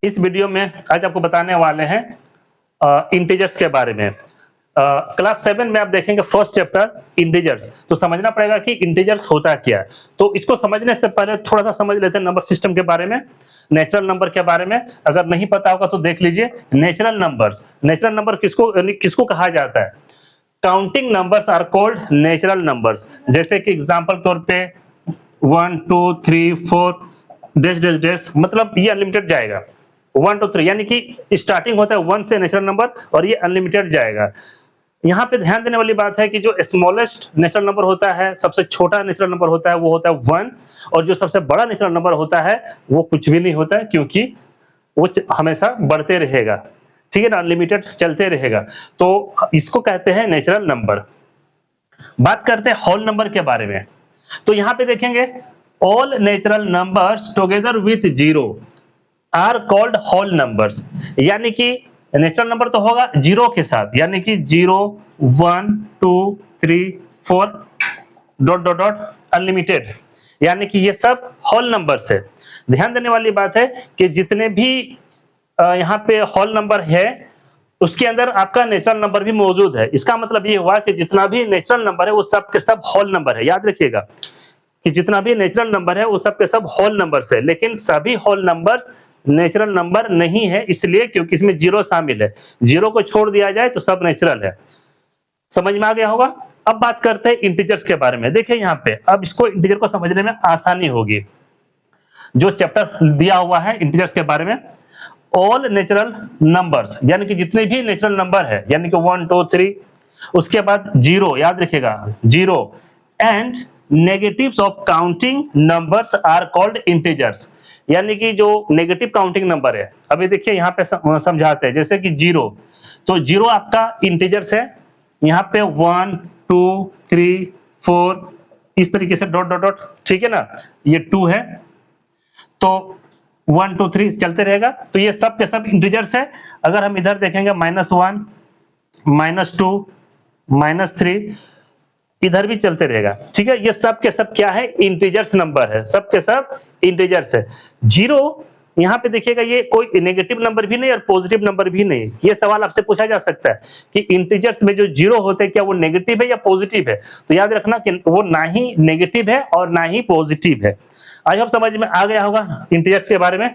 इस वीडियो में आज आपको बताने वाले हैं इंटीजर्स के बारे में। क्लास 7 में आप देखेंगे फर्स्ट चैप्टर इंटीजर्स, तो समझना पड़ेगा कि इंटीजर्स होता क्या है। तो इसको समझने से पहले थोड़ा सा समझ लेते हैं नंबर सिस्टम के बारे में, नेचुरल नंबर के बारे में। अगर नहीं पता होगा तो देख लीजिए। नेचुरल नंबर किसको कहा जाता है? Counting numbers are called natural numbers. जैसे कि एग्जांपल तौर पे 1 2 3 4 डैश डैश डैश, मतलब ये अनलिमिटेड जाएगा। 1 2 3 यानी कि स्टार्टिंग होता है 1 से नेचुरल नंबर और ये अनलिमिटेड जाएगा। यहाँ पे ध्यान देने वाली बात है कि जो स्मॉलेस्ट नेचुरल नंबर होता है, सबसे छोटा नेचुरल नंबर होता है, वो होता है 1, और जो सबसे बड़ा नेचुरल नंबर होता है वो कुछ भी नहीं होता है, क्योंकि वो हमेशा बढ़ते रहेगा। ठीक है ना, अनलिमिटेड चलते रहेगा। तो इसको कहते हैं नेचुरल नंबर। बात करते हैं होल नंबर के बारे में। तो यहाँ पे देखेंगे all natural numbers together with zero are called whole numbers. यानी कि नेचुरल नंबर तो होगा जीरो के साथ, यानी कि 0 1 2 3 4 डॉट डॉट डॉट अनलिमिटेड, यानी कि ये सब होल नंबर्स है। ध्यान देने वाली बात है कि जितने भी यहाँ पे होल नंबर है उसके अंदर आपका नेचुरल नंबर भी मौजूद है। इसका मतलब ये हुआ कि जितना भी नेचुरल नंबर है वो सब के सब होल नंबर है। याद रखिएगा कि जितना भी नेचुरल नंबर है वो सब के सब होल नंबर्स है, लेकिन सभी होल नंबर्स नेचुरल नंबर नहीं है, इसलिए क्योंकि इसमें जीरो शामिल है। जीरो को छोड़ दिया जाए तो सब नेचुरल है। समझ में आ गया होगा। अब बात करते हैं इंटीजर्स के बारे में। देखिए यहाँ पे अब इसको इंटीजर को समझने में आसानी होगी। जो चैप्टर दिया हुआ है इंटीजर्स के बारे में, ऑल नेचुरल नंबर्स, यानी कि जितने भी नेचुरल नंबर है, यानी कि 1 2 3, उसके बाद जीरो, याद रखिएगा zero, and negatives of counting numbers are called integers. यानी कि जो नेगेटिव काउंटिंग नंबर है, अभी देखिए यहाँ पे समझाते हैं। जैसे कि जीरो, तो जीरो आपका इंटीजर्स है। यहाँ पे 1 2 3 4 इस तरीके से डॉट डॉट डॉट, ठीक है ना, ये 2 है, तो 1 2 3 चलते रहेगा। तो ये सब के सब इंटीजर्स है। अगर हम इधर देखेंगे -1 -2 -3, इधर भी चलते रहेगा। ठीक है, ये सब के सब क्या है? इंटीजर्स नंबर है, सब के सब इंटीजर्स है। जीरो यहाँ पे देखिएगा, ये कोई नेगेटिव नंबर भी नहीं और पॉजिटिव नंबर भी नहीं। ये सवाल आपसे पूछा जा सकता है कि इंटीजर्स में जो जीरो होते हैं क्या वो नेगेटिव है या पॉजिटिव है? तो याद रखना कि वो ना ही नेगेटिव है और ना ही पॉजिटिव है। आई होप समझ में आ गया होगा इंटीजर्स के बारे में।